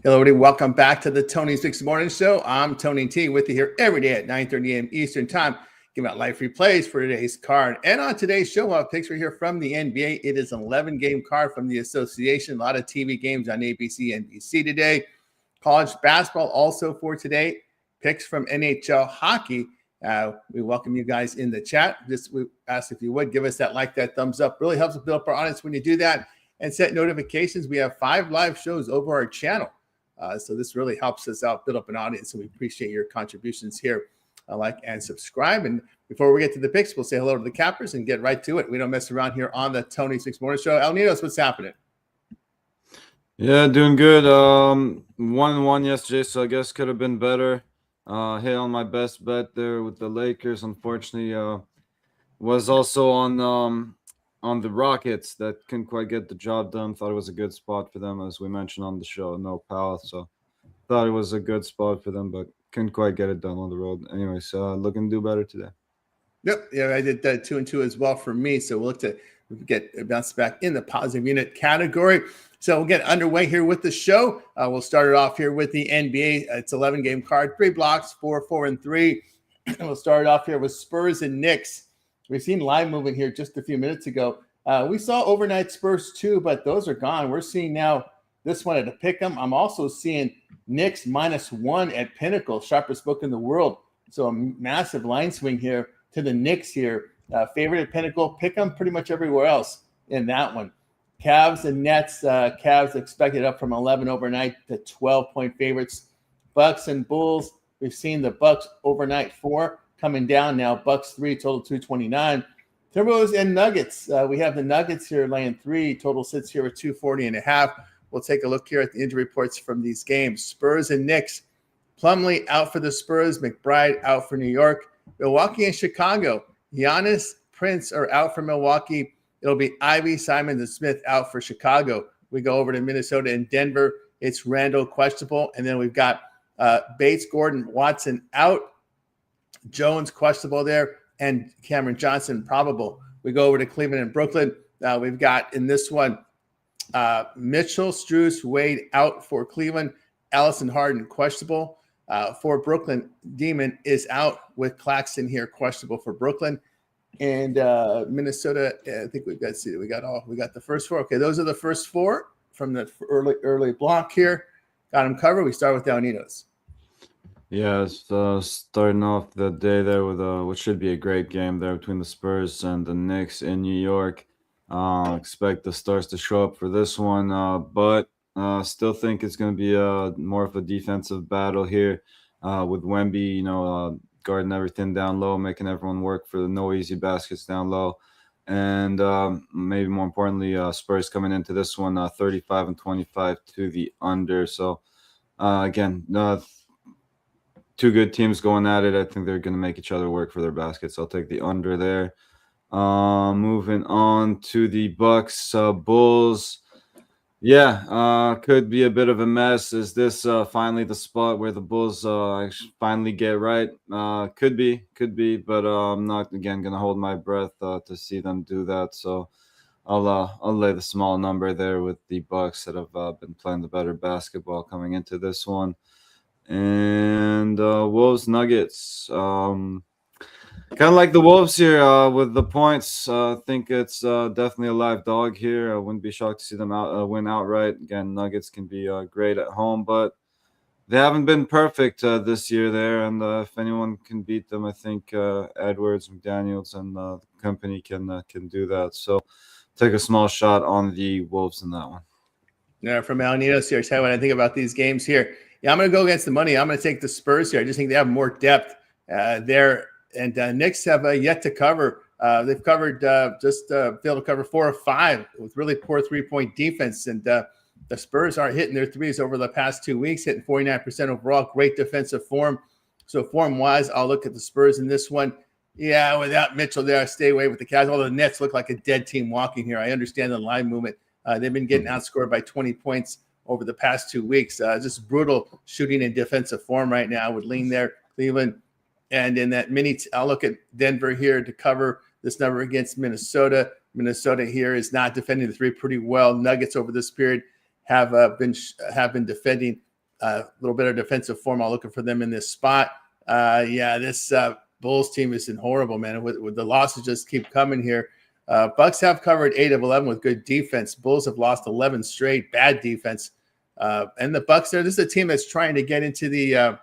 Hello, everybody. Welcome back to the Tony Six Morning Show. I'm Tony T with you here every day at 9:30 a.m. Eastern Time. Giving out live replays for today's card. And on today's show, we'll have picks right here from the NBA. It is an 11-game card from the association. A lot of TV games on ABC, NBC today. College basketball also for today. Picks from NHL hockey. We welcome you guys in the chat. We ask if you would give us that like, that thumbs up. Really helps us build up our audience when you do that. And set notifications. We have 5 live shows over our channel. So this really helps us out, build up an audience, and we appreciate your contributions here. Like and subscribe. And before we get to the picks, we'll say hello to the cappers and get right to it. We don't mess around here on the Tony Six Morning Show. El Ninos, what's happening? Yeah, doing good. 1-1 yesterday, so I guess could have been better. Hit on my best bet there with the Lakers. Unfortunately, was also on the Rockets that couldn't quite get the job done. Thought it was a good spot for them, as we mentioned on the show. No Powell, so thought it was a good spot for them, but couldn't quite get it done on the road. Anyways, looking to do better today. Yep, yeah, I did 2-2 as well for me. So we'll look to get bounced back in the positive unit category. So we'll get underway here with the show. We'll start it off here with the NBA. It's 11-game card, 3 blocks, 4, 4, and 3. We'll start it off here with Spurs and Knicks. We've seen line movement here just a few minutes ago. We saw overnight Spurs too, but those are gone. We're seeing now this one at a pick'em. I'm also seeing Knicks -1 at Pinnacle, sharpest book in the world. So a massive line swing here to the Knicks here. Favorite at Pinnacle, pick'em pretty much everywhere else in that one. Cavs and Nets. Cavs expected up from 11 overnight to 12-point favorites. Bucks and Bulls. We've seen the Bucks overnight 4 coming down now. Bucks 3, total 229. Timberwolves and Nuggets. We have the Nuggets here laying 3. Total sits here at 240.5. We'll take a look here at the injury reports from these games. Spurs and Knicks. Plumlee out for the Spurs. McBride out for New York. Milwaukee and Chicago. Giannis, Prince are out for Milwaukee. It'll be Ivy, Simons, and Smith out for Chicago. We go over to Minnesota and Denver. It's Randall questionable. And then we've got Bates, Gordon, Watson out. Jones questionable there. And Cameron Johnson probable. We go over to Cleveland and Brooklyn. We've got in this one Mitchell, Strus, Wade out for Cleveland. Allison Harden questionable. For Brooklyn, Demon is out with Claxton here questionable for Brooklyn. And Minnesota, I think we've got we got the first 4. Okay, those are the first 4 from the early block here. Got them covered. We start with Down-Ninos. Yeah, it's starting off the day there with what should be a great game there between the Spurs and the Knicks in New York. Expect the stars to show up for this one, but still think it's going to be more of a defensive battle here with Wemby, guarding everything down low, making everyone work for the no easy baskets down low. And maybe more importantly, Spurs coming into this one 35-25 to the under. So, again, 2 good teams going at it. I think they're going to make each other work for their baskets. I'll take the under there. Moving on to the Bucks, Bulls. Yeah, could be a bit of a mess. Is this finally the spot where the Bulls finally get right? Could be, but I'm not again gonna hold my breath to see them do that. So I'll lay the small number there with the Bucks that have been playing the better basketball coming into this one. And Wolves Nuggets. Kind of like the Wolves here with the points. I think it's definitely a live dog here. I wouldn't be shocked to see them win outright. Again, Nuggets can be great at home, but they haven't been perfect this year there. And if anyone can beat them, I think Edwards, McDaniels, and the company can do that. So take a small shot on the Wolves in that one. Yeah, from Alaninos here. Tell you what I think about these games here. Yeah, I'm going to go against the money. I'm going to take the Spurs here. I just think they have more depth there. And Knicks have yet to cover. They've covered failed to cover 4 of 5 with really poor 3-point defense. And the Spurs aren't hitting their threes over the past 2 weeks, hitting 49% overall. Great defensive form. So form-wise, I'll look at the Spurs in this one. Yeah, without Mitchell there, I stay away with the Cavs. Although the Nets look like a dead team walking here. I understand the line movement. They've been getting outscored by 20 points over the past 2 weeks. Just brutal shooting and defensive form right now. I would lean there. Cleveland. And in that I'll look at Denver here to cover this number against Minnesota. Minnesota here is not defending the 3 pretty well. Nuggets over this period have been defending a little bit of defensive form. I'm looking for them in this spot. This Bulls team is horrible, man. With the losses just keep coming here. Bucks have covered 8 of 11 with good defense. Bulls have lost 11 straight, bad defense. And the Bucks this is a team that's trying to get into the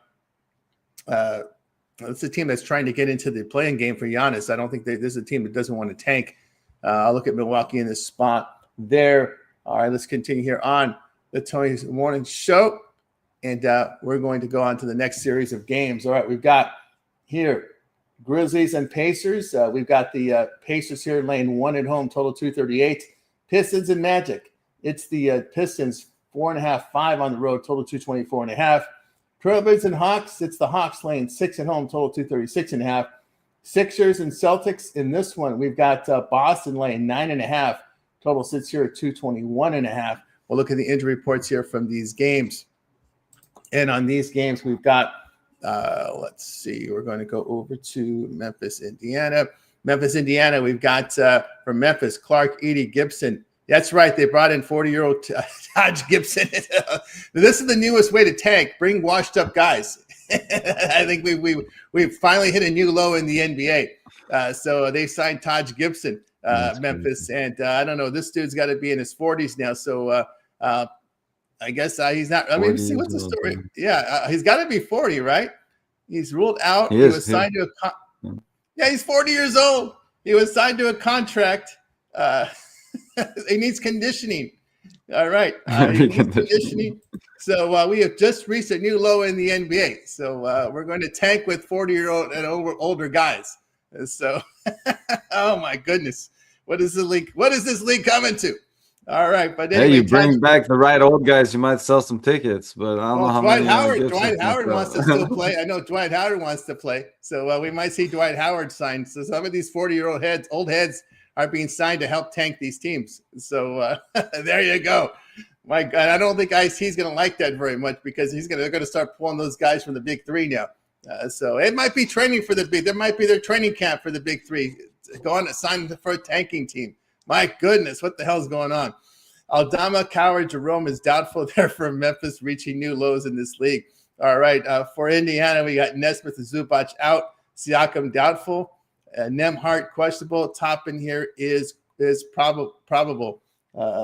playing game for Giannis. I don't think this is a team that doesn't want to tank. I'll look at Milwaukee in this spot there. All right, let's continue here on the Tony's Morning Show. And we're going to go on to the next series of games. All right, we've got here Grizzlies and Pacers. We've got the Pacers here laying 1 at home, total 238. Pistons and Magic. It's the Pistons 4.5, 5 on the road, total 224.5. Trailblazers and Hawks. It's the Hawks laying 6 at home, total 236.5. Sixers and Celtics in this one. We've got Boston laying 9.5. Total sits here at 221.5. We'll look at the injury reports here from these games. And on these games, we've got, let's see, we're going to go over to Memphis, Indiana. We've got from Memphis, Clark, Edie, Gibson. That's right. They brought in 40-year-old Taj Gibson. This is the newest way to tank. Bring washed-up guys. I think we've finally hit a new low in the NBA. So they signed Taj Gibson, Memphis. Crazy. And I don't know. This dude's got to be in his 40s now. So I guess he's not. I mean, see what's the story. Yeah, he's got to be 40, right? He's ruled out. He was signed to a he's 40 years old. He was signed to a contract. He needs conditioning. All right. He needs conditioning. So we have just reached a new low in the NBA. So we're going to tank with 40-year-old and older guys. So, oh my goodness, what is the league? What is this league coming to? All right, but anyway, hey, you bring back the right old guys, you might sell some tickets, but I don't know how Dwight many. Dwight Howard wants to still play. I know Dwight Howard wants to play, so we might see Dwight Howard signed. So some of these 40-year-old old heads, are being signed to help tank these teams. So there you go. My God, I don't think Ice-T's going to like that very much because they're going to start pulling those guys from the Big Three now. So it might be training for there might be their training camp for the Big Three. Go on and sign for a tanking team. My goodness, what the hell's going on? Aldama, Coward, Jerome is doubtful there for Memphis, reaching new lows in this league. All right, for Indiana, we got Nesmith and Zubac out. Siakam doubtful. Nemhart questionable. Toppin here is probable.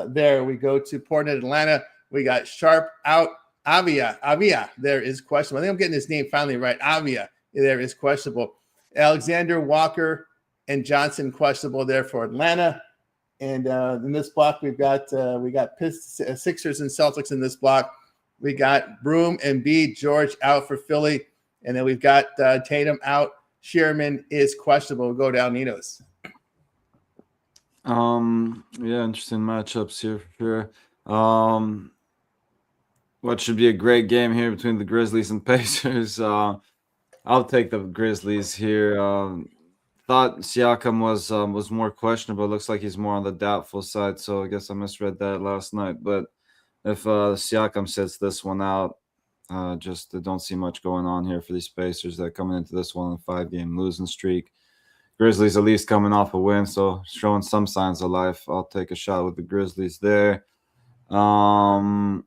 There we go to Portland, Atlanta. We got Sharp out. Avia there is questionable. I think I'm getting his name finally right. Avia there is questionable. Alexander, Walker, and Johnson questionable there for Atlanta. And in this block, we got Sixers and Celtics in this block. We got Broom and B. George out for Philly. And then we've got Tatum out. Sherman is questionable. We'll go down Ninos. Yeah, interesting matchups here for sure. What should be a great game here between the Grizzlies and Pacers. I'll take the Grizzlies here. Thought Siakam was more questionable. Looks like he's more on the doubtful side, so I guess I misread that last night. But if Siakam sits this one out, just don't see much going on here for these Pacers that are coming into this 1-5 losing streak. Grizzlies at least coming off a win, so showing some signs of life. I'll take a shot with the Grizzlies there. Another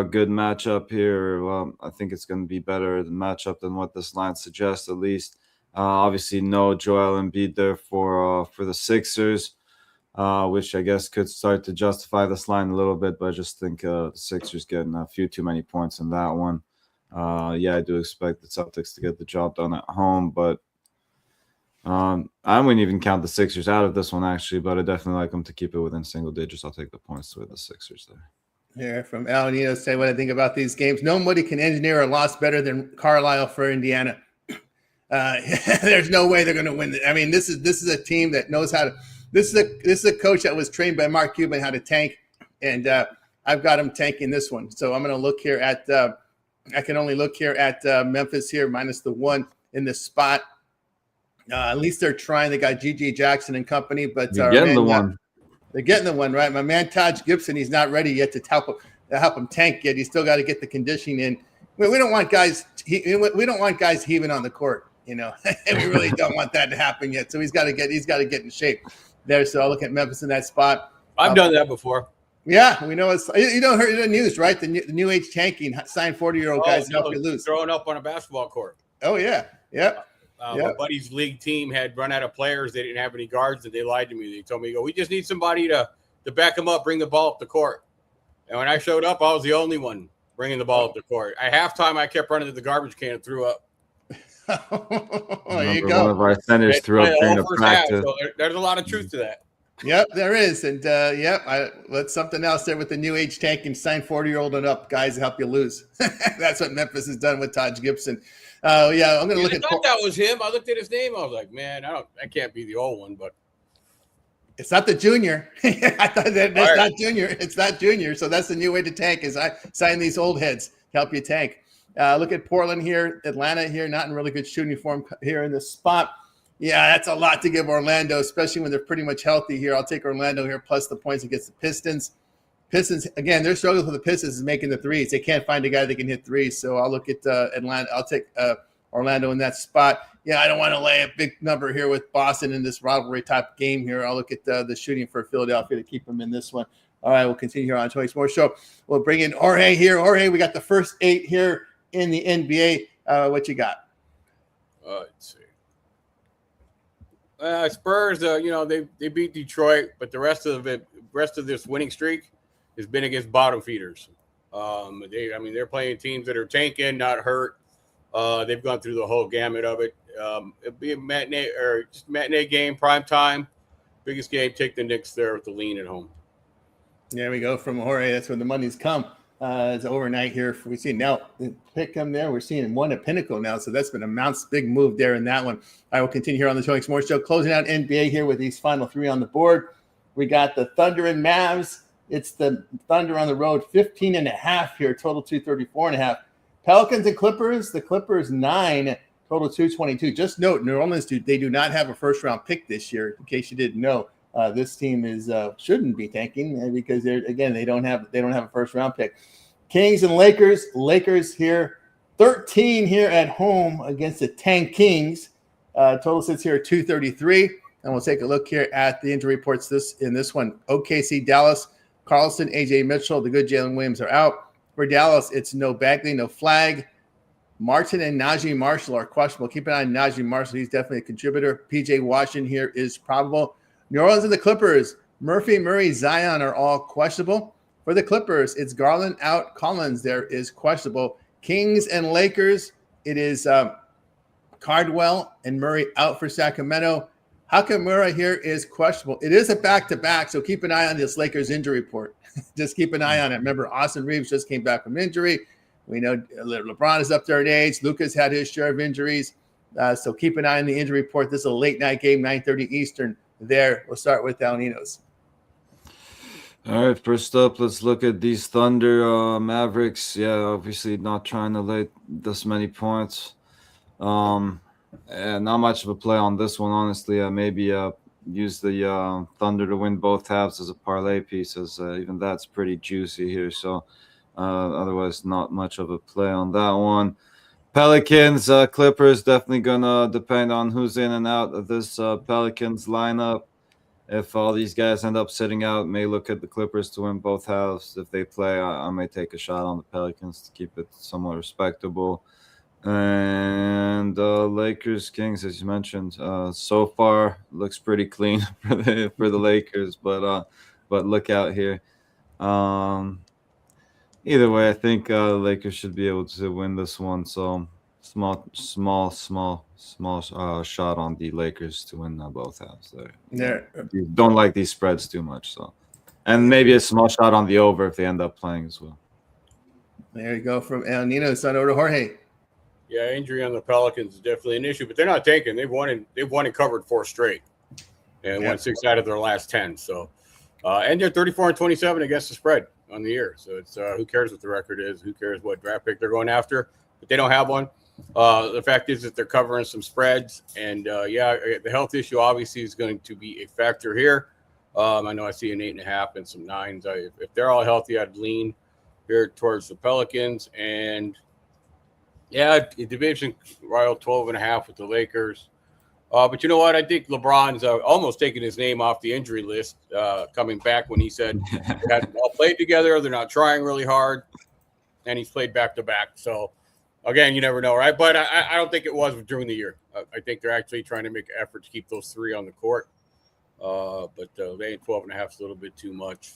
good matchup here. Well, I think it's going to be better the matchup than what this line suggests, at least. Obviously, no Joel Embiid there for the Sixers, which I guess could start to justify this line a little bit, but I just think the Sixers getting a few too many points in that one. I do expect the Celtics to get the job done at home, but I wouldn't even count the Sixers out of this one, actually, but I definitely like them to keep it within single digits. I'll take the points with the Sixers there. Here from Al Nino, say what I think about these games. Nobody can engineer a loss better than Carlisle for Indiana. There's no way they're going to win. I mean, this is a team that knows how to. This is a coach that was trained by Mark Cuban how to tank, and I've got him tanking this one. So I'm going to look here at. I can only look here at Memphis here minus the 1 in this spot. At least they're trying. They got G.G. Jackson and company, but You're getting the one. They're getting the one, right? My man Taj Gibson, he's not ready yet to help him tank yet. He's still got to get the conditioning in. We don't want guys. We don't want guys heaving on the court. You know, we really don't want that to happen yet. So he's got to get in shape there. So I'll look at Memphis in that spot. I've done that before. Yeah, we know it's you don't hear the news, right? The new age tanking signed 40-year-old guys to help you lose. Throwing up on a basketball court. Oh yeah, yep. My buddy's league team had run out of players. They didn't have any guards, and they lied to me. They told me, "We just need somebody to back them up, bring the ball up the court." And when I showed up, I was the only one bringing the ball up the court. At halftime, I kept running to the garbage can and threw up. There you go. One of our centers threw up during the practice. So there's a lot of truth to that. Yep, there is. And that's something else there with the new age tanking, sign 40-year-old and up guys to help you lose. That's what Memphis has done with Taj Gibson. I'm going to look I at thought that was him. I looked at his name. I was like, man, I can't be the old one, but it's not the junior. I thought that's not junior. It's not junior. So that's the new way to tank is I sign these old heads to help you tank. Look at Portland here, Atlanta here, not in really good shooting form here in this spot. Yeah, that's a lot to give Orlando, especially when they're pretty much healthy here. I'll take Orlando here plus the points against the Pistons. Pistons, again, their struggle for the Pistons is making the threes. They can't find a guy that can hit threes. So I'll look at Atlanta. I'll take Orlando in that spot. Yeah, I don't want to lay a big number here with Boston in this rivalry type game here. I'll look at the shooting for Philadelphia to keep them in this one. All right, we'll continue here on Tony Sports Show. We'll bring in Jorge here. Jorge, we got the first 8 here in the NBA. What you got? Let's see. Spurs, they beat Detroit, but the rest of this winning streak has been against bottom feeders. They're playing teams that are tanking, not hurt. They've gone through the whole gamut of it. It'd be a matinee game, prime time, biggest game. Take the Knicks there with the lean at home. There we go from Jorge. That's where the money's come. It's overnight here. We see now pick them there. We're seeing one at Pinnacle now, so that's been a Mount's big move there in that one. I will continue here on the Tony Sports Show, closing out NBA here with these final 3 on the board. We got the Thunder and Mavs. It's the Thunder on the road, 15.5 here, total 234.5. Pelicans and Clippers. The Clippers 9, total 222. Just note, New Orleans they do not have a first round pick this year. In case you didn't know, this team shouldn't be tanking because they don't have a first round pick. Kings and Lakers. Lakers here, 13 here at home against the 10 Kings. Total sits here at 233. And we'll take a look here at the injury reports. In this one, OKC, Dallas, Carlson, AJ Mitchell, the good Jalen Williams are out. For Dallas, it's no Bagley, no Flag. Martin and Najee Marshall are questionable. Keep an eye on Najee Marshall. He's definitely a contributor. PJ Washington here is probable. New Orleans and the Clippers, Murphy, Murray, Zion are all questionable. For the Clippers, it's Garland out. Collins there is questionable. Kings and Lakers, it is Cardwell and Murray out for Sacramento. Hakamura here is questionable. It is a back-to-back, so keep an eye on this Lakers injury report. Just keep an eye on it. Remember, Austin Reeves just came back from injury. We know LeBron is up there in age. Luka's had his share of injuries. So keep an eye on the injury report. This is a late-night game, 9:30 Eastern there. We'll start with Alninos. All right, first up, let's look at these Thunder Mavericks. Yeah, obviously not trying to lay this many points. And not much of a play on this one, honestly. Maybe use the Thunder to win both halves as a parlay piece, as even that's pretty juicy here. So otherwise, not much of a play on that one. Pelicans, Clippers, definitely going to depend on who's in and out of this Pelicans lineup. If all these guys end up sitting out, may look at the Clippers to win both halves. If they play, I may take a shot on the Pelicans to keep it somewhat respectable. And Lakers, Kings, as you mentioned, so far looks pretty clean for the Lakers, but look out here. Either way, I think the Lakers should be able to win this one. So small shot on the Lakers to win both halves there. You don't like these spreads too much, so and maybe a small shot on the over if they end up playing as well. There you go from El Nino, son over to Jorge. Yeah, injury on the Pelicans is definitely an issue, but they're not tanking. They've won and covered 4 straight, and won 6 out of their last 10. So, and they're 34-27 against the spread on the year. So it's who cares what the record is? Who cares what draft pick they're going after? But they don't have one. The fact is that they're covering some spreads, and the health issue obviously is going to be a factor here. I know I see an 8.5 and some 9s. If they're all healthy, I'd lean here towards the Pelicans. And yeah, division rival 12.5 with the Lakers. But you know what? I think LeBron's almost taking his name off the injury list coming back when he said they hadn't all played together. They're not trying really hard. And he's played back-to-back. So, again, you never know, right? But I don't think it was during the year. I think they're actually trying to make an effort to keep those three on the court. But they ain't 12.5 is a little bit too much.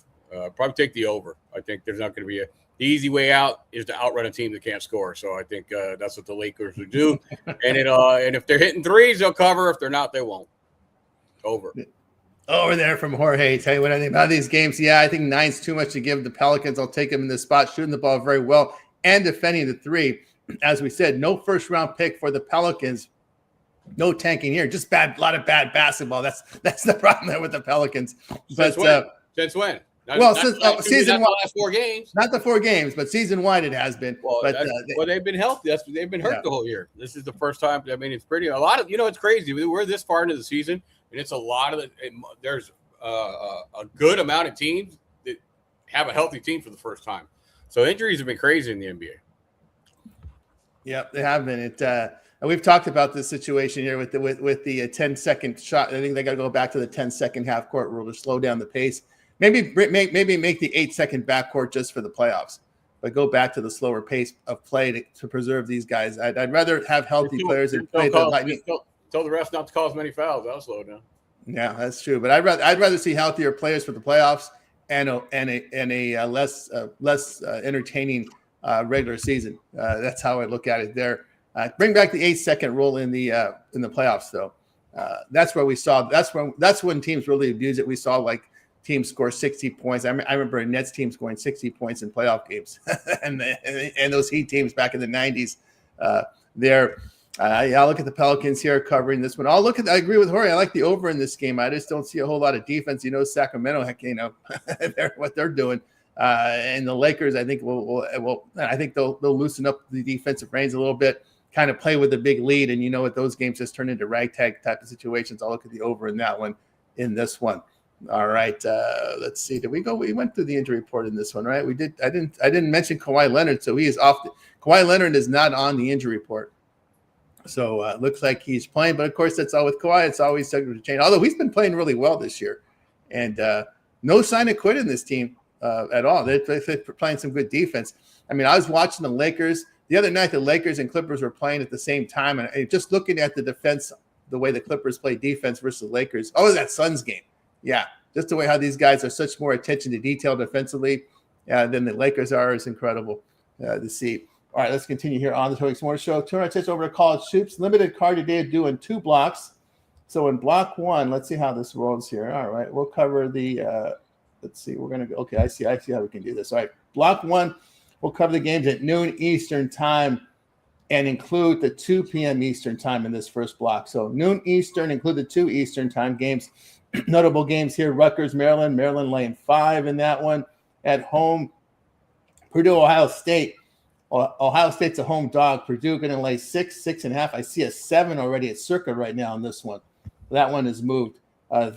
Probably take the over. I think there's not going to be the easy way out is to outrun a team that can't score. So I think that's what the Lakers would do. And if they're hitting threes, they'll cover. If they're not, they won't. Over. Over there from Jorge. Tell you what I think about these games. Yeah, I think 9's too much to give the Pelicans. I'll take them in this spot, shooting the ball very well and defending the three. As we said, no first-round pick for the Pelicans. No tanking here. Just a lot of bad basketball. That's the problem there with the Pelicans. Since when? Since season one, last 4 games. Not the 4 games, but season wide it has been. Well, they've been healthy. They've been hurt the whole year. This is the first time. I mean, it's a lot of. It's crazy. We're this far into the season, and it's a lot of. There's a good amount of teams that have a healthy team for the first time. So injuries have been crazy in the NBA. Yep, they have been. And we've talked about this situation here with the 10-second shot. I think they got to go back to the 10-second half court rule to slow down the pace. Maybe make the 8-second backcourt just for the playoffs, but go back to the slower pace of play to preserve these guys. I'd rather have healthy players and play the Lightning. Tell the refs not to call as many fouls. That'll slow down. Yeah, that's true. But I'd rather see healthier players for the playoffs and a less entertaining regular season. That's how I look at it there. Bring back the 8-second rule in the playoffs, though. That's where we saw. That's when teams really abuse it. We saw like teams score 60 points. I remember a Nets team scoring 60 points in playoff games, and those Heat teams back in the 90s. I'll look at the Pelicans here covering this one. I agree with Jorge. I like the over in this game. I just don't see a whole lot of defense. Sacramento, what they're doing. And the Lakers, I think I think they'll loosen up the defensive reins a little bit, kind of play with a big lead. And what those games just turn into ragtag type of situations. I'll look at the over in that one, in this one. All right. Let's see. Did we go? We went through the injury report in this one, right? We did. I didn't mention Kawhi Leonard, so he is off. Kawhi Leonard is not on the injury report. So it looks like he's playing, but of course that's all with Kawhi. It's always subject to change. Although he's been playing really well this year, and no sign of quit in this team at all. They're playing some good defense. I mean, I was watching the Lakers the other night. The Lakers and Clippers were playing at the same time, and just looking at the defense, the way the Clippers play defense versus the Lakers. Oh, that Suns game. Yeah, just the way how these guys are such more attention to detail defensively than the Lakers are is incredible to see. All right, let's continue here on the Total Sports Show. Turn our attention over to college hoops. Limited card today doing 2 blocks. So in block 1, let's see how this rolls here. All right, we'll cover the let's see. We're going to go. Okay, I see how we can do this. All right, block 1, we'll cover the games at noon Eastern time and include the 2 p.m. Eastern time in this first block. So noon Eastern, include the 2 Eastern time games. Notable games here: Rutgers, Maryland laying 5 in that one. At home, Purdue, Ohio State. Ohio State's a home dog. Purdue going to lay 6.5. I see a 7 already at Circa right now on this one. That one is moved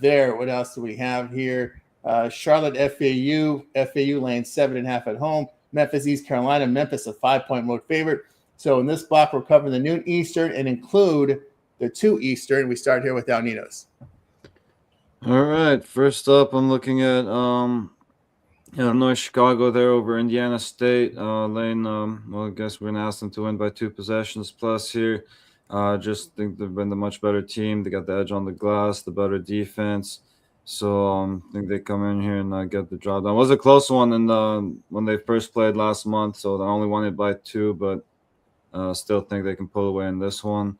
there. What else do we have here? Charlotte, FAU laying 7.5 at home. Memphis, East Carolina. Memphis a 5-point road favorite. So in this block, we're covering the noon Eastern and include the 2 Eastern. We start here with Alninos. All right. First up, I'm looking at Illinois, Chicago there over Indiana State. Laying, I guess we're going to ask them to win by 2 possessions plus here. Just think they've been the much better team. They got the edge on the glass, the better defense. So I think they come in here and get the job done. It was a close one when they first played last month, so they only won it by 2, but still think they can pull away in this one.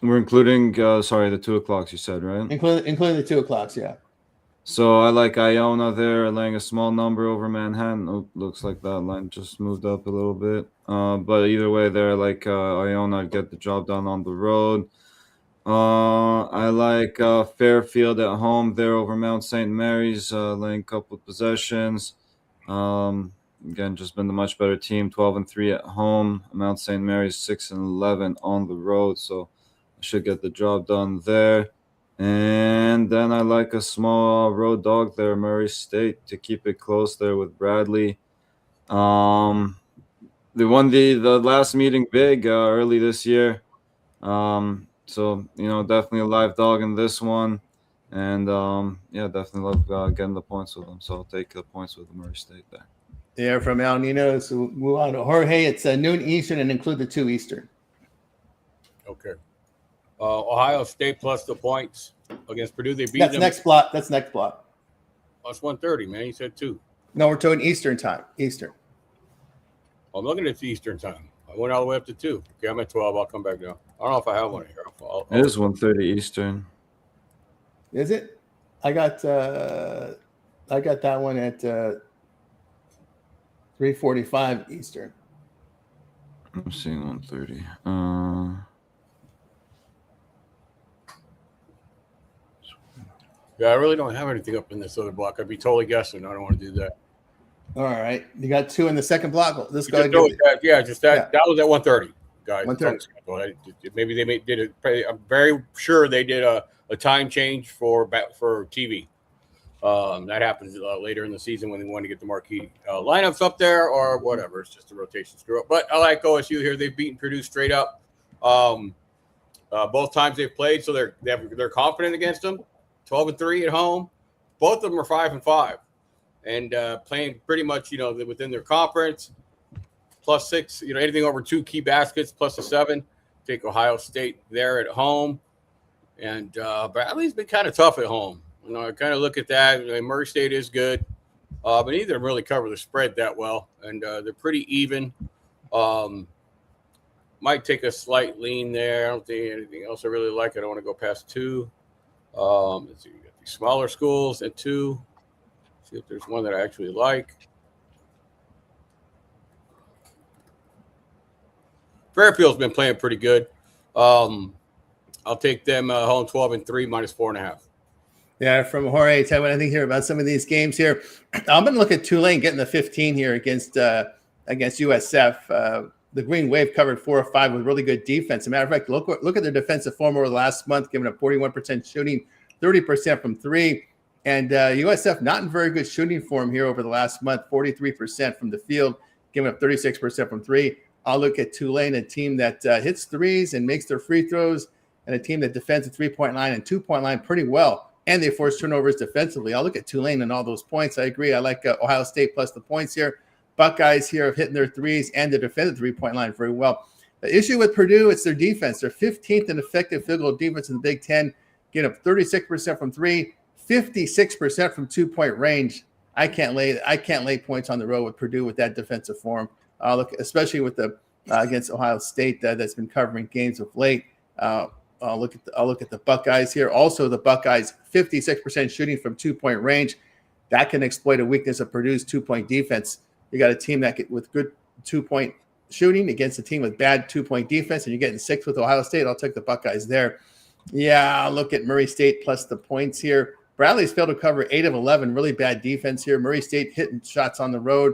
We're including, the 2 o'clocks you said, right? Including the 2 o'clocks, yeah. So I like Iona there, laying a small number over Manhattan. Oh, looks like that line just moved up a little bit. But either way there, I like Iona get the job done on the road. I like Fairfield at home there over Mount St. Mary's, laying a couple of possessions. Again, just been the much better team, 12-3 at home. Mount St. Mary's 6-11 on the road, so I should get the job done there. And then I like a small road dog there, Murray State, to keep it close there with Bradley. They won the last meeting big early this year. So definitely a live dog in this one, and definitely love getting the points with them. So I'll take the points with the Murray State there. There from Al Nino. So we'll move on to Jorge. It's noon Eastern and include the 2 Eastern. Okay. Ohio State plus the points against Purdue. They beat That's them. next block. That's next block. Plus 130, man. You said 2. No, we're talking Eastern time. Eastern. I'm looking at the Eastern time. I went all the way up to 2. Okay, I'm at 12. I'll come back down. I don't know if I have one here. It is 1:30 Eastern. Is it? I got that one at 3:45 Eastern. I'm seeing 1:30. Yeah, I really don't have anything up in this other block. I'd be totally guessing. I don't want to do that. All right. You got 2 in the second block. Let's go ahead. That was at 1:30, guys. 1:30. Maybe they did it. I'm very sure they did a time change for TV. That happens later in the season when they want to get the marquee lineups up there or whatever. It's just a rotation screw up. But I like OSU here. They've beaten Purdue straight up both times they've played, so they're confident against them. 12-3 at home. Both of them are 5-5, and playing pretty much within their conference. +6, anything over 2 key baskets plus a 7. Take Ohio State there at home, and Bradley's been kind of tough at home. I kind of look at that. Murray State is good, but neither of them really cover the spread that well, and they're pretty even. Might take a slight lean there. I don't think anything else I really like. I don't want to go past 2. Let's see. You got these smaller schools at 2. See if there's one that I actually like. Fairfield's been playing pretty good. I'll take them home 12-3 -4.5. Yeah, from Jorge, tell what I think here about some of these games here. I'm going to look at Tulane getting the 15 here against USF. The Green Wave covered 4 or 5 with really good defense. As a matter of fact, look at their defensive form over the last month, giving up 41% shooting, 30% from 3. And USF not in very good shooting form here over the last month, 43% from the field, giving up 36% from 3. I'll look at Tulane, a team that hits threes and makes their free throws, and a team that defends the 3-point line and 2-point line pretty well. And they force turnovers defensively. I'll look at Tulane and all those points. I agree. I like Ohio State plus the points here. Buckeyes here have hitting their threes and they defend the 3-point line very well. The issue with Purdue, it's their defense. They're 15th in effective field goal defense in the Big Ten, getting up 36% from 3, 56% from 2-point range. I can't lay points on the road with Purdue with that defensive form. Look, especially with the against Ohio State that's been covering games of late. I'll look at the Buckeyes here. Also, the Buckeyes 56% shooting from 2-point range. That can exploit a weakness of Purdue's 2-point defense. You got a team with good 2-point shooting against a team with bad 2-point defense, and you're getting 6 with Ohio State. I'll take the Buckeyes there. Yeah, I'll look at Murray State plus the points here. Bradley's failed to cover 8 of 11. Really bad defense here. Murray State hitting shots on the road.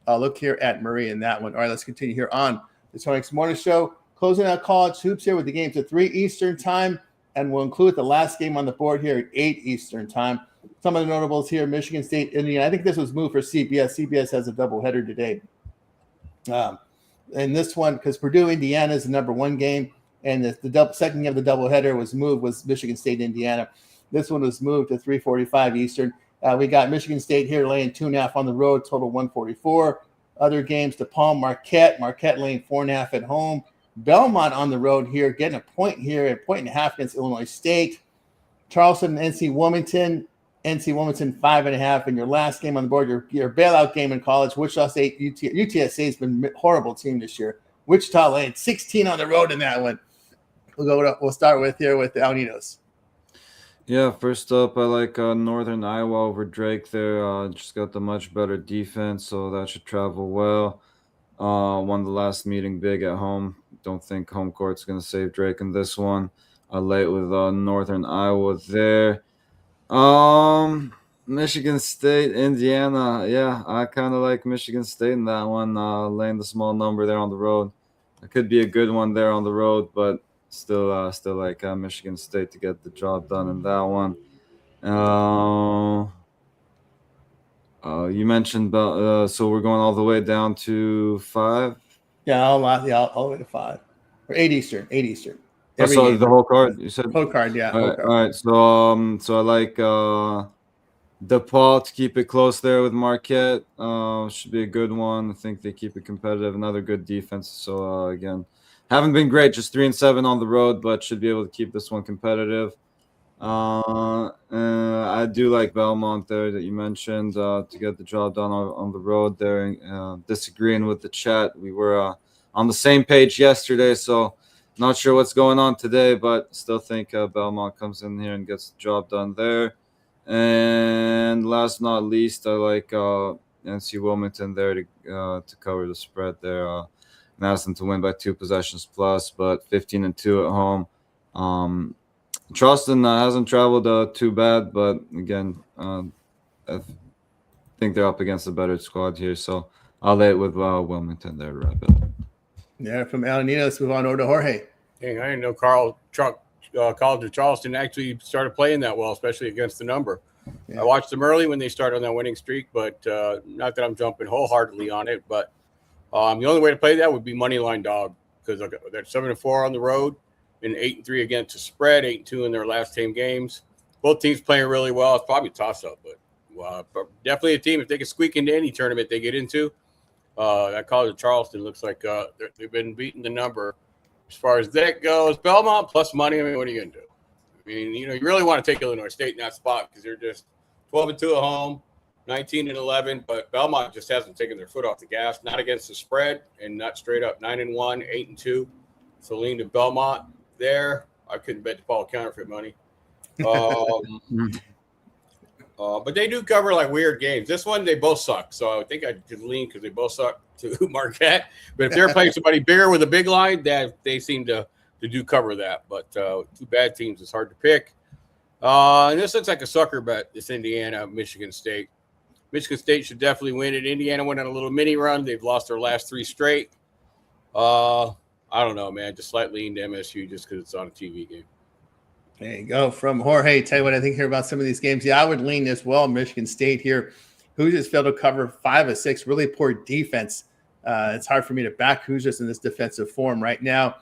I'll look here at Murray in that one. All right, let's continue here on the Tony's Morning Show. Closing out college hoops here with the games at 3 Eastern time, and we'll include the last game on the board here at 8 Eastern time. Some of the notables here, Michigan State, Indiana. I think this was moved for CBS. CBS has a doubleheader today. And this one, because Purdue, Indiana is the number 1 game, and the second game of the doubleheader was Michigan State, Indiana. This one was moved to 3:45 Eastern. We got Michigan State here laying 2.5 on the road, total 144. Other games, DePaul, Marquette laying 4.5 at home. Belmont on the road here, getting a point here, a 1.5 against Illinois State. Charleston and NC Wilmington 5.5. And your last game on the board, your bailout game in college, Wichita State, UTSA has been a horrible team this year. Wichita laying 16 on the road in that one. We'll start with here with the Alninos. Yeah, first up, I like Northern Iowa over Drake there. Just got the much better defense, so that should travel well. Won the last meeting big at home. Don't think home court's going to save Drake in this one. I lay it with Northern Iowa there. Michigan State, Indiana. Yeah, I kind of like Michigan State in that one. Laying the small number there on the road. It could be a good one there on the road, but still like Michigan State to get the job done in that one. You mentioned about so we're going all the way down to 5. Yeah, all the way to 5 or 8 Eastern. 8 Eastern. Every So game. the whole card, you said? Whole card, yeah. Whole card. All right. So I like DePaul to keep it close there with Marquette. Should be a good one. I think they keep it competitive. Another good defense. So again, haven't been great, just 3-7 on the road, but should be able to keep this one competitive. I do like Belmont there that you mentioned to get the job done on the road there. Disagreeing with the chat, we were on the same page yesterday, so not sure what's going on today, but still think Belmont comes in here and gets the job done there. And last but not least, I like NC Wilmington there to cover the spread there. And ask them to win by 2 possessions plus, but 15-2 at home. Charleston hasn't traveled too bad, but again, I think they're up against a better squad here, so I'll lay it with Wilmington there to wrap it up. Yeah, from Alameda, let's move on over to Jorge. Dang, I didn't know College of Charleston actually started playing that well, especially against the number. Yeah. I watched them early when they started on that winning streak, but not that I'm jumping wholeheartedly on it. But the only way to play that would be money line dog, because they're 7-4 on the road and 8-3 against the spread, 8-2 in their last 10 games. Both teams playing really well. It's probably a toss-up, but definitely a team, if they can squeak into any tournament they get into. That College of Charleston looks like they've been beating the number. As far as that goes, Belmont plus money, I mean, what are you going to do? I mean, you really want to take Illinois State in that spot because they're just 12-2 at home, 19-11, but Belmont just hasn't taken their foot off the gas, not against the spread and not straight up 9-1, 8-2. So lean to Belmont there. I couldn't bet the Paul counterfeit money. But they do cover like weird games. This one, they both suck. So I think I could lean because they both suck to Marquette. But if they're playing somebody bigger with a big line, that they seem to do cover that. But 2 bad teams is hard to pick. And this looks like a sucker bet, this Indiana, Michigan State. Michigan State should definitely win it. Indiana went on a little mini run. They've lost their last 3 straight. I don't know, man. Just slightly into MSU just because it's on a TV game. There you go. From Jorge, tell you what I think here about some of these games. Yeah, I would lean as well. Michigan State here, Hoosiers failed to cover 5 of 6. Really poor defense. It's hard for me to back Hoosiers in this defensive form right now.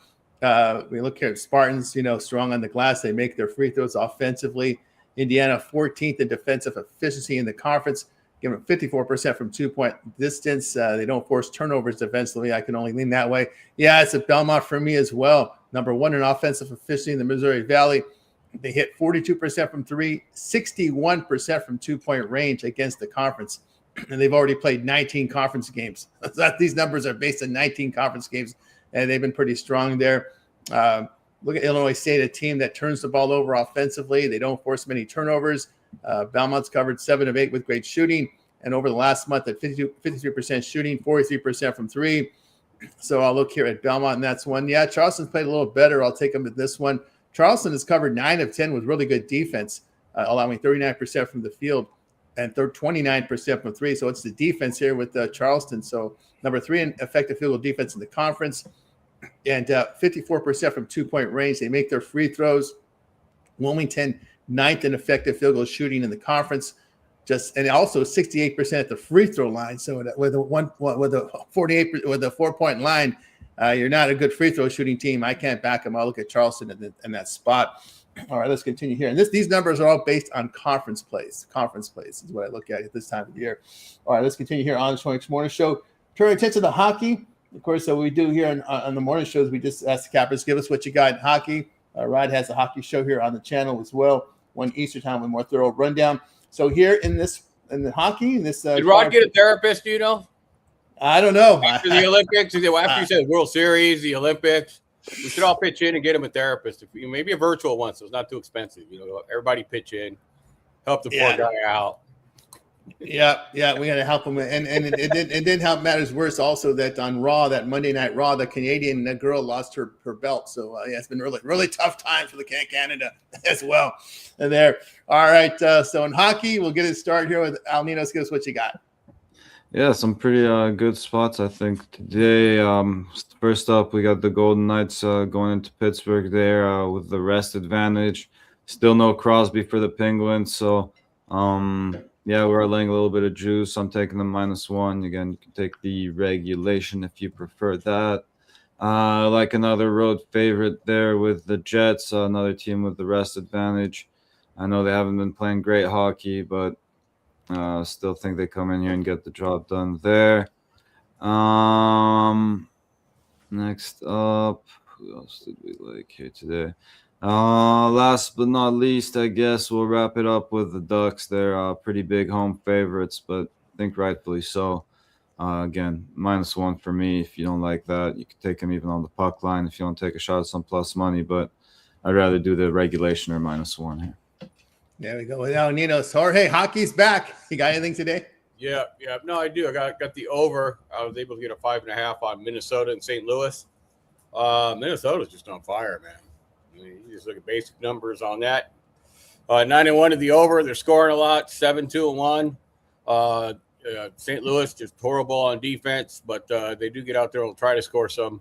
We look here at Spartans, strong on the glass. They make their free throws offensively. Indiana, 14th in defensive efficiency in the conference, giving 54% from 2-point distance. They don't force turnovers defensively. I can only lean that way. Yeah, it's a Belmont for me as well. Number 1 in offensive efficiency in the Missouri Valley. They hit 42% from 3, 61% from 2-point range against the conference. And they've already played 19 conference games. These numbers are based on 19 conference games, and they've been pretty strong there. Look at Illinois State, a team that turns the ball over offensively. They don't force many turnovers. Belmont's covered 7 of 8 with great shooting. And over the last month at 53% shooting, 43% from 3. So I'll look here at Belmont, and that's one. Yeah, Charleston's played a little better. I'll take them at this one. Charleston has covered 9 of 10 with really good defense, allowing 39% from the field and 29% from 3. So it's the defense here with Charleston. So number 3 in effective field goal defense in the conference, and 54% from 2-point range. They make their free throws. Wilmington, 9th in effective field goal shooting in the conference, and also 68% at the free throw line. So with a 4-point line, you're not a good free throw shooting team. I can't back them. I'll look at Charleston in that spot. All right, let's continue here. And these numbers are all based on conference plays. Conference plays is what I look at this time of year. All right, let's continue here on the Schwann's Morning Show. Turn attention to the hockey. Of course, so we do here on the morning shows, we just ask the cappers, give us what you got in hockey. Rod has a hockey show here on the channel as well, 1 Eastern time with more thorough rundown. So here in the hockey, did Rod get a therapist? Do you know? I don't know. After the Olympics, after you said World Series, the Olympics, we should all pitch in and get him a therapist. Maybe a virtual one, so it's not too expensive. Everybody pitch in, help the poor guy out. Yeah, we got to help him, and it didn't help matters worse. Also, that on Raw, that Monday Night Raw, the Canadian girl lost her belt. So it's been really tough time for the Canada as well. And there, all right. So in hockey, we'll get it started here with Al Ninos. Give us what you got. Yeah, some pretty good spots, I think, today. First up, we got the Golden Knights going into Pittsburgh there with the rest advantage. Still no Crosby for the Penguins, so we're laying a little bit of juice. I'm taking the -1. Again, you can take the regulation if you prefer that. Like another road favorite there with the Jets, another team with the rest advantage. I know they haven't been playing great hockey, but still think they come in here and get the job done there. Next up, who else did we like here today? Last but not least, I guess we'll wrap it up with the Ducks. They're pretty big home favorites, but I think rightfully so. Again, -1 for me. If you don't like that, you can take them even on the puck line if you want to take a shot at some plus money, but I'd rather do the regulation or -1 here. There we go. Well, Nino's Jorge, hockey's back. You got anything today? Yeah. No, I do. I got the over. I was able to get a 5.5 on Minnesota and St. Louis. Minnesota's just on fire, man. I mean, you just look at basic numbers on that. 9-1 to the over. They're scoring a lot. 7-2-1. St. Louis just horrible on defense, but they do get out there and try to score some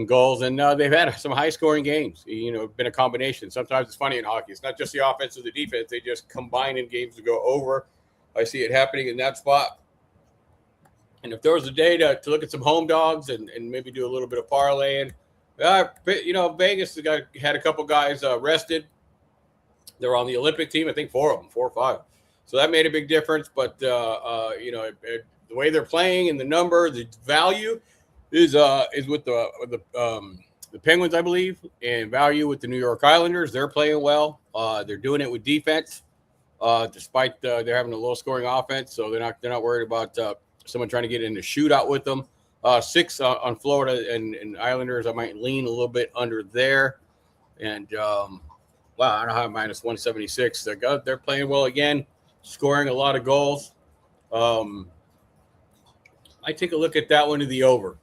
goals, and they've had some high-scoring games. Been a combination. Sometimes it's funny in hockey. It's not just the offense or the defense. They just combine in games to go over. I see it happening in that spot. And if there was a day to look at some home dogs and maybe do a little bit of parlaying, Vegas had a couple guys rested. They're on the Olympic team. I think 4 of them, 4 or 5. So that made a big difference. But, the way they're playing and the number, the value is with the Penguins, I believe, and value with the New York Islanders. They're playing well. They're doing it with defense, despite they're having a low-scoring offense. So they're not worried about someone trying to get in a shootout with them. 6 on Florida and Islanders. I might lean a little bit under there. And, I don't have -176. They're playing well again, scoring a lot of goals. I take a look at that one to the over.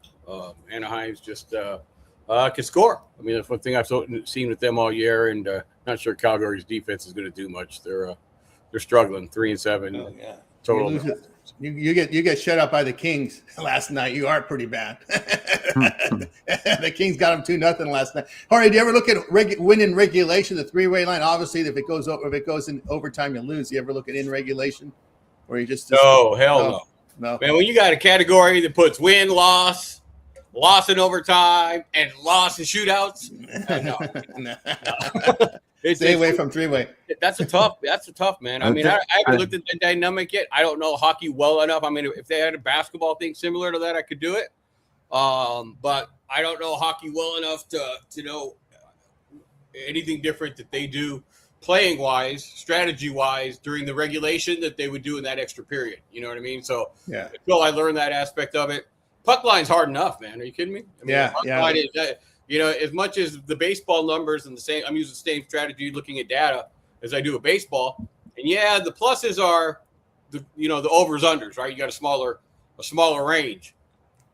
Anaheim's just can score. I mean, that's one thing I've seen with them all year, and not sure Calgary's defense is going to do much. They're struggling, 3-7 total. You get shut out by the Kings last night. You are pretty bad. The Kings got them 2-0 last night. Jorge, do you ever look at win in regulation, the 3-way line? Obviously, if it goes in overtime, you lose. You ever look at in regulation, or you just no, hell no. Man, when you got a category that puts win, loss in overtime, and loss in shootouts, no. Stay away from 3-way. That's a tough, man. I mean, I haven't looked at the dynamic yet. I don't know hockey well enough. I mean, if they had a basketball thing similar to that, I could do it. But I don't know hockey well enough to know anything different that they do playing wise, strategy wise during the regulation that they would do in that extra period. You know what I mean? So yeah, until I learned that aspect of it, puck line's hard enough, man. Are you kidding me? I mean, puck line is, as much as the baseball numbers and I'm using the same strategy looking at data as I do with baseball. And the pluses are the overs unders, right? You got a smaller range.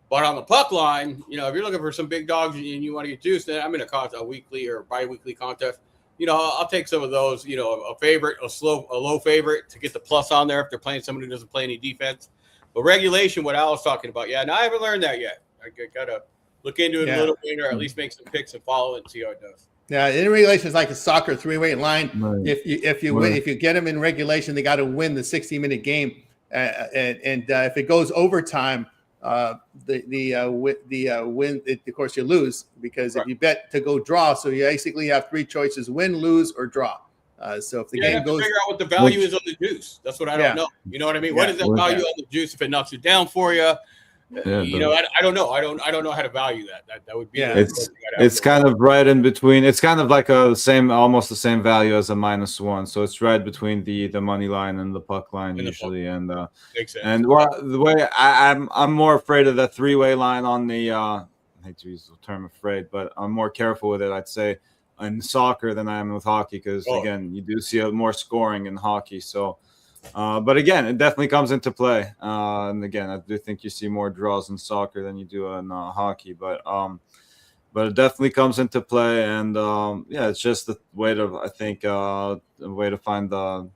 But on the puck line, if you're looking for some big dogs and you want to get juiced, then I'm in a weekly or bi-weekly contest. I'll take some of those, a favorite, a low favorite to get the plus on there if they're playing someone who doesn't play any defense. But regulation, what Al was talking about, no, I haven't learned that yet. I got to look into it a little bit, or at least make some picks and follow it and see how it does. Yeah, in regulation is like a soccer 3-way line. Right. If you get them in regulation, they got to win the 60-minute game, and if it goes overtime, win. Of course, you lose because if you bet to go draw, so you basically have 3 choices: win, lose, or draw. So if the game goes, figure out what the value is on the juice. That's what I don't know. You know what I mean? What is that value on the juice if it knocks it down for you? I don't know. I don't know how to value that. That would be. It's kind of right in between. It's kind of like almost the same value as a -1. So it's right between the money line and the puck line usually. And makes sense. And the way I'm more afraid of that 3-way line on the. I hate to use the term "afraid," but I'm more careful with it. I'd say in soccer than I am with hockey because again, you do see more scoring in hockey. So. But again, it definitely comes into play. And again, I do think you see more draws in soccer than you do in hockey. But it definitely comes into play. And it's just the way to, I think, a way to find a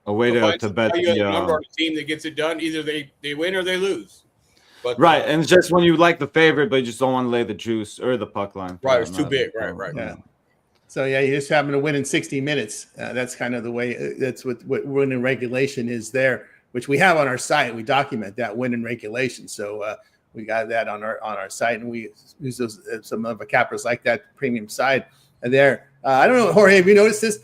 way to bet the number on a team that gets it done. Either they win or they lose. But, right, and it's just when you like the favorite, but you just don't want to lay the juice or the puck line. Right, it's too big. Right. Yeah. So you just happen to win in 60 minutes. That's kind of the way. That's what win in regulation is there, which we have on our site. We document that win in regulation. So We got that on our site, and we use those some of the cappers like that premium side there. I don't know, Jorge, have you noticed this?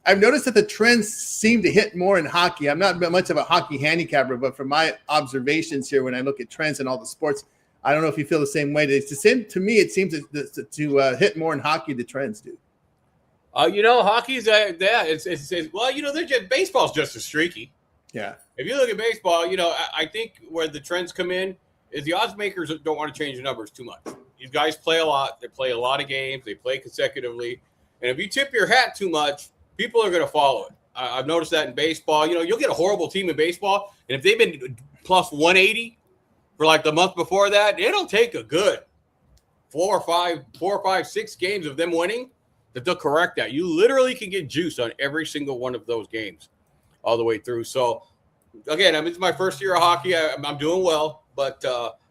I've noticed that the trends seem to hit more in hockey. I'm not much of a hockey handicapper, but from my observations here, when I look at trends in all the sports, I don't know if you feel the same way. It's the same to me. It seems to hit more in hockey. The trends do. Hockey's it's well, baseball's just as streaky. Yeah. If you look at baseball, I think where the trends come in is the odds makers don't want to change the numbers too much. These guys play a lot. They play a lot of games. They play consecutively. And if you tip your hat too much, people are going to follow it. I've noticed that in baseball. You'll get a horrible team in baseball, and if they've been plus 180 for like the month before that, it'll take a good 4 or 5, 6 games of them winning that they'll correct that. You literally can get juice on every single one of those games all the way through. So, again, it's my first year of hockey. I'm doing well, but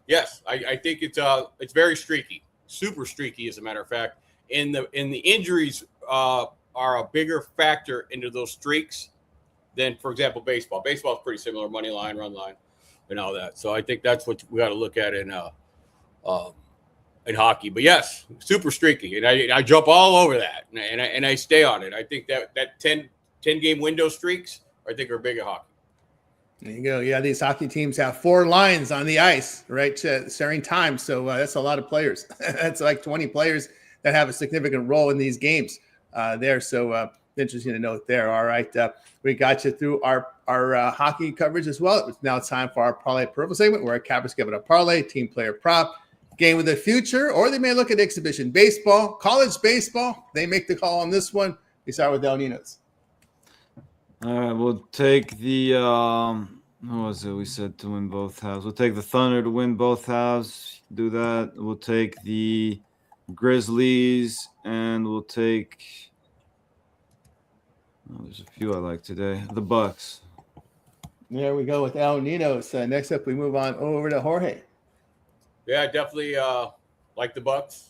yes, I think it's very streaky, super streaky, as a matter of fact. And the injuries are a bigger factor into those streaks than, for example, baseball. Baseball is pretty similar, money line, run line, and all that. So I think that's what we got to look at in hockey. But yes, super streaky, and I jump all over that, and I stay on it. I think that 10 game window streaks, I think, are big in hockey. There you go. Yeah, these hockey teams have 4 lines on the ice, right, sharing time. So that's a lot of players. That's like 20 players that have a significant role in these games there. So interesting to note there. All right, we got you through our hockey coverage as well. Now it's time for our parlay purple segment, where our cappers give it a parlay, team player prop, game of the future, or they may look at exhibition baseball, college baseball. They make the call on this one. We start with El Ninos. All right, we'll take the what was it? We said to win both halves. We'll take the Thunder to win both halves. Do that. We'll take the Grizzlies, and we'll take. Oh, there's a few I like today. The Bucks. There we go with El Ninos. Next up, we move on over to Jorge. Yeah, I definitely like the Bucks.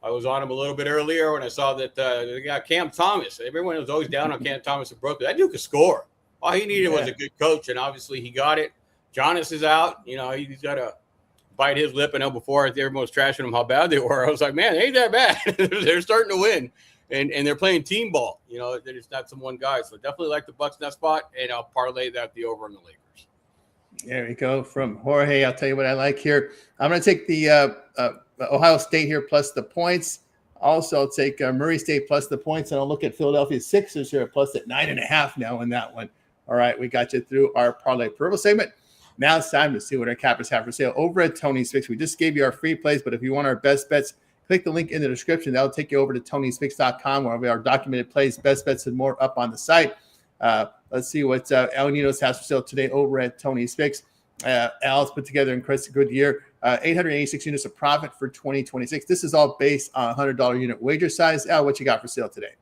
I was on him a little bit earlier when I saw that they got Cam Thomas. Everyone was always down on Cam Thomas in Brooklyn. That dude could score. All he needed was a good coach, and obviously he got it. Giannis is out. He's got to bite his lip. I know before everyone was trashing him how bad they were. I was like, man, they ain't that bad. They're starting to win, and they're playing team ball. They're just not some one guy. So definitely like the Bucks in that spot, and I'll parlay that the over on the Lakers. There we go from Jorge. I'll tell you what I like here. I'm going to take the Ohio State here plus the points. Also, I'll take Murray State plus the points, and I'll look at Philadelphia Sixers here plus at 9.5 now in that one. All right, we got you through our parlay purple segment. Now it's time to see what our cappers have for sale over at Tony's Picks. We just gave you our free plays, but if you want our best bets, click the link in the description. That'll take you over to tonyspicks.com, where we have our documented plays, best bets, and more up on the site. Let's see what El Ninos has for sale today over at Tony's Picks. Al's put together in Chris a good year. 886 units of profit for 2026. This is all based on $100 unit wager size. Al, what you got for sale today?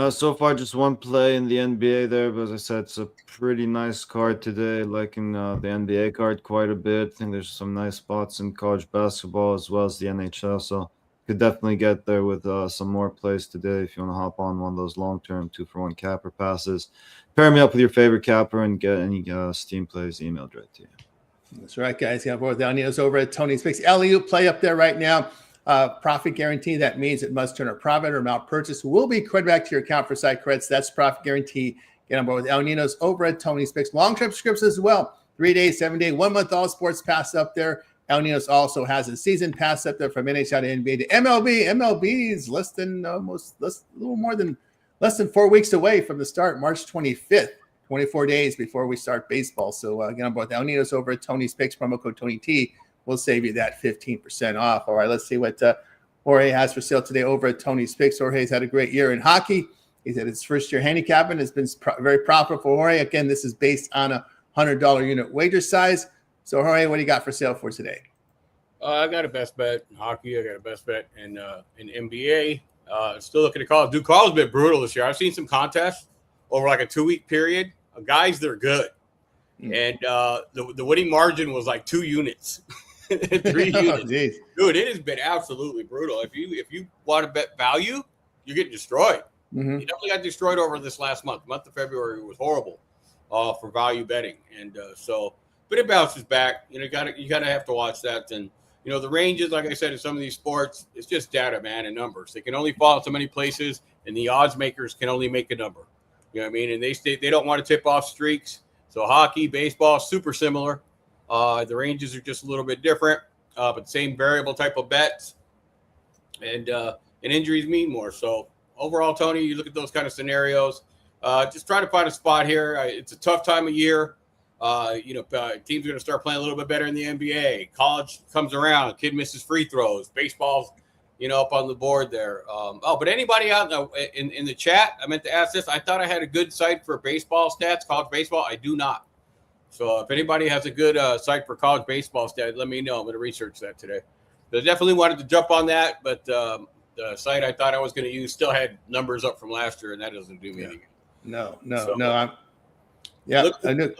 So far, just one play in the NBA there, but as I said, it's a pretty nice card today, liking the NBA card quite a bit. I think there's some nice spots in college basketball as well as the NHL, so could definitely get there with some more plays today if you want to hop on one of those long-term 2-for-1 capper passes. Pair me up with your favorite capper and get any Steam plays emailed right to you. That's right, guys. Got both El Ninos over at Tony's Picks. LEU play up there right now. Profit guarantee. That means it must turn a profit or amount purchased will be credited back to your account for site credits. That's profit guarantee. Get on board with El Ninos over at Tony's Picks. Long-term subscriptions as well. 3-day, 7-day, 1-month all sports pass up there. El Ninos also has a season pass up there from NHL to NBA to MLB. MLB is less than 4 weeks away from the start, March 25th. 24 days before we start baseball. So get on board with El Ninos over at Tony's Picks. Promo code Tony T will save you that 15% off. All right, let's see what Jorge has for sale today over at Tony's Picks. Jorge's had a great year in hockey. He's had his first year handicapping. It's been very profitable for Jorge. Again, this is based on a $100 unit wager size. So Jorge, what do you got for sale for today? I got a best bet in hockey. I got a best bet in NBA. Still looking at college. Dude, college has been brutal this year. I've seen some contests over like a 2-week period. Guys, they're good. And the winning margin was like 2 units. 3 units. Geez. Dude, it has been absolutely brutal. If you want to bet value, you're getting destroyed. Mm-hmm. You definitely got destroyed over this last month. The month of February was horrible for value betting. And so but it bounces back. You gotta have to watch that. And the ranges, like I said, in some of these sports, it's just data, man, and numbers. They can only fall in so many places, and the odds makers can only make a number. You know what I mean? And they don't want to tip off streaks. So hockey, baseball, super similar. The ranges are just a little bit different, but same variable type of bets. And injuries mean more. So overall, Tony, you look at those kind of scenarios. Just try to find a spot here. It's a tough time of year. Teams are going to start playing a little bit better in the NBA. College comes around. Kid misses free throws. Baseball's, up on the board there. But anybody out in the chat, I meant to ask this. I thought I had a good site for baseball stats, college baseball. I do not. So if anybody has a good site for college baseball stats, let me know. I'm going to research that today. But I definitely wanted to jump on that, but the site I thought I was going to use still had numbers up from last year, and that doesn't do me anything. No. Go I knew.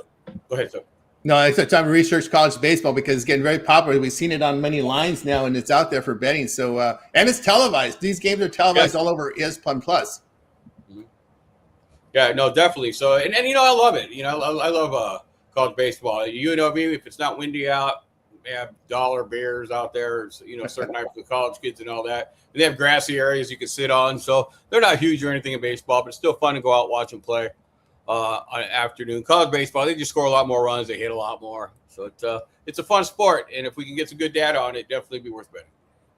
ahead, sir. No, it's time to research college baseball because it's getting very popular. We've seen it on many lines now, and it's out there for betting. So, and it's televised. These games are televised all over ESPN Plus. Mm-hmm. Yeah, no, definitely. So, and I love it. I love college baseball. UNLV, if it's not windy out, they have dollar beers out there. Certain types of college kids and all that. And they have grassy areas you can sit on. So they're not huge or anything in baseball, but it's still fun to go out, watch and play. On afternoon college baseball, they just score a lot more runs, they hit a lot more, so it's a fun sport, and if we can get some good data on it, definitely be worth betting.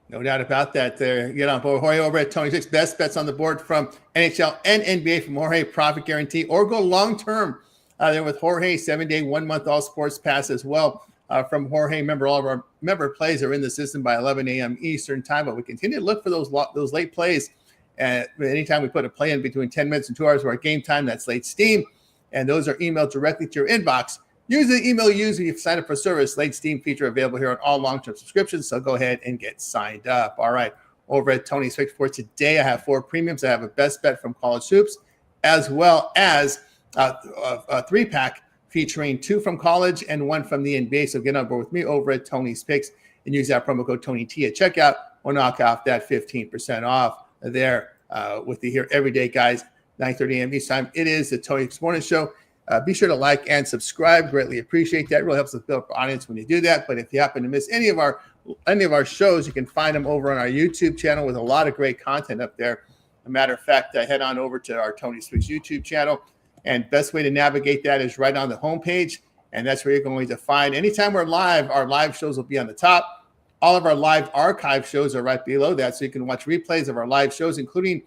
No doubt about that. There, get on board Jorge over at Tony Six. Best bets on the board from NHL and NBA from Jorge. Profit guarantee, or go long term there with Jorge. 7-day, 1 month all sports pass as well from Jorge. Remember, all of our member plays are in the system by 11 a.m. Eastern time, but we continue to look for those late plays. And anytime we put a play in between 10 minutes and 2 hours of our game time, that's late steam. And those are emailed directly to your inbox. Use the email you use when you sign up for service. Late steam feature available here on all long-term subscriptions. So go ahead and get signed up. All right. Over at Tony's Fix for today, I have 4 premiums. I have a best bet from College Hoops, as well as a 3-pack featuring 2 from college and 1 from the NBA. So get on board with me over at Tony's Picks and use that promo code TonyT at checkout. We'll knock off that 15% off there with you here every day, guys, 9:30 a.m. East time. It is the Tony Fix Morning Show. Be sure to like and subscribe. Greatly appreciate that. It really helps us build up our audience when you do that. But if you happen to miss any of our shows, you can find them over on our YouTube channel with a lot of great content up there. As a matter of fact, head on over to our Tony Fix YouTube channel. And best way to navigate that is right on the homepage. And that's where you're going to find anytime we're live, our live shows will be on the top. All of our live archive shows are right below that, so you can watch replays of our live shows, including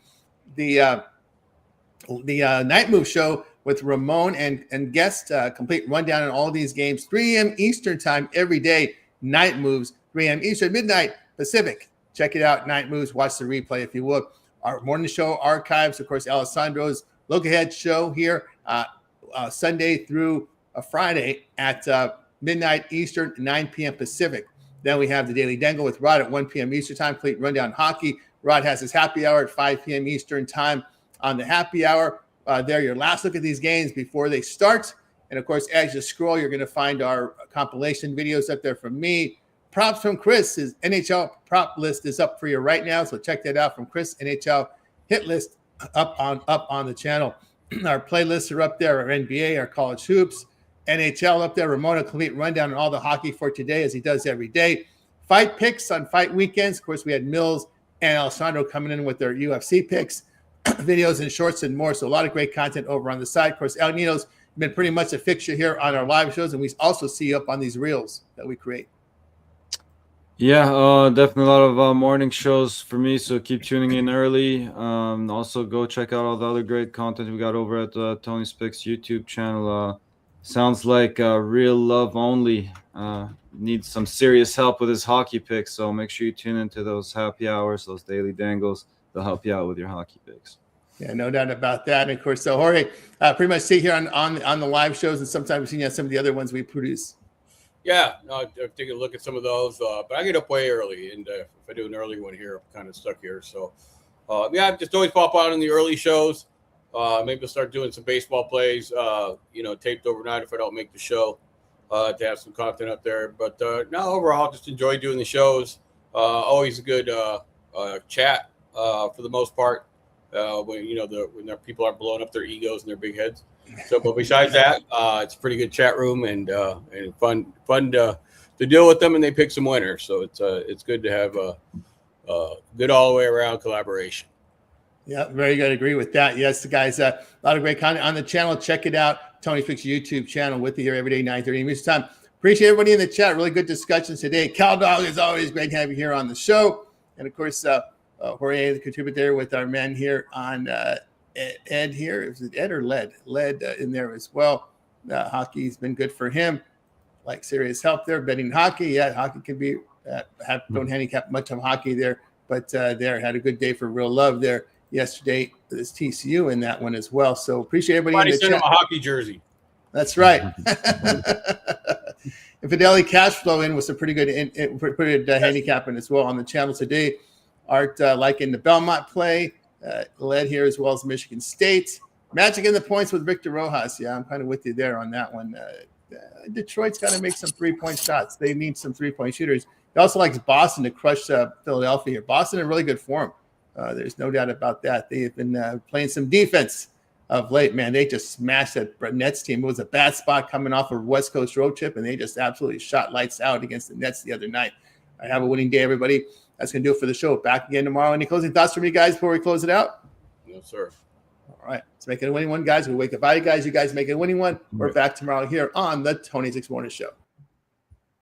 the Night Move show with Ramon and guest complete rundown on all of these games. 3 a.m. Eastern time every day. Night Moves, 3 a.m. Eastern, midnight Pacific. Check it out. Night Moves. Watch the replay if you will. Our morning show archives, of course, Alessandro's Look Ahead show here Sunday through Friday at midnight Eastern, 9 p.m. Pacific. Then we have the Daily Dangle with Rod at 1 p.m. Eastern time, complete rundown hockey. Rod has his happy hour at 5 p.m. Eastern time on the happy hour. There, your last look at these games before they start. And, of course, as you scroll, you're going to find our compilation videos up there from me. Props from Chris. His NHL prop list is up for you right now, so check that out from Chris. NHL hit list up on the channel. Our playlists are up there, our NBA, our college hoops, NHL up there. Ramona complete rundown on all the hockey for today, as he does every day. Fight picks on fight weekends. Of course, we had Mills and Alessandro coming in with their UFC picks, videos and shorts and more. So a lot of great content over on the side. Of course, El Nino's been pretty much a fixture here on our live shows, and we also see you up on these reels that we create. Yeah, definitely a lot of morning shows for me, so keep tuning in early. Also, go check out all the other great content we got over at Tony's Picks YouTube channel. Sounds like Real Love Only needs some serious help with his hockey picks, so make sure you tune into those happy hours, those daily dangles. They'll help you out with your hockey picks. Yeah, no doubt about that. And of course, so Jorge, pretty much see here on the live shows, and sometimes we've seen some of the other ones we produce. Yeah, no, I've taken a look at some of those, but I get up way early, and if I do an early one here, I'm kind of stuck here. So, I just always pop out in the early shows. Maybe I'll start doing some baseball plays, taped overnight if I don't make the show, to have some content up there. But no, overall, just enjoy doing the shows. Always a good chat for the most part. When people aren't blowing up their egos and their big heads. So, but besides that, it's a pretty good chat room and fun to deal with them, and they pick some winners. So it's good to have a good all the way around collaboration. Yeah, very good. Agree with that. Yes, the guys, a lot of great content on the channel. Check it out. Tony Fix YouTube channel with you here every day, 9:30 Eastern time. Appreciate everybody in the chat. Really good discussions today. Cal Dog, is always great to have you here on the show. And of course, Jorge, the contributor with our men here on Ed here. Is it Ed or Led? Led in there as well. Hockey's been good for him. Like serious help there. Betting hockey. Yeah, hockey can be, don't handicap much of hockey there. But there had a good day for Real Love there yesterday. There's TCU in that one as well. So appreciate everybody in the send chat. him a hockey jersey. That's right. Infidelity Cash Flow in was a pretty good handicapping as well on the channel today. Art liking the Belmont play, led here as well as Michigan State. Magic in the points with Victor Rojas. Yeah, I'm kind of with you there on that one. Detroit's got to make some three-point shots. They need some three-point shooters. He also likes Boston to crush Philadelphia here. Boston in really good form. There's no doubt about that. They have been playing some defense of late. Man, they just smashed that Nets team. It was a bad spot coming off a West Coast road trip, and they just absolutely shot lights out against the Nets the other night. I have a winning day, everybody. That's going to do it for the show. Back again tomorrow. Any closing thoughts from you guys before we close it out? No, sir. All right. Let's make it a winning one, guys. We wake up. Bye, guys. You guys make it a winning one. We're back tomorrow here on the Tony Six Morning Show.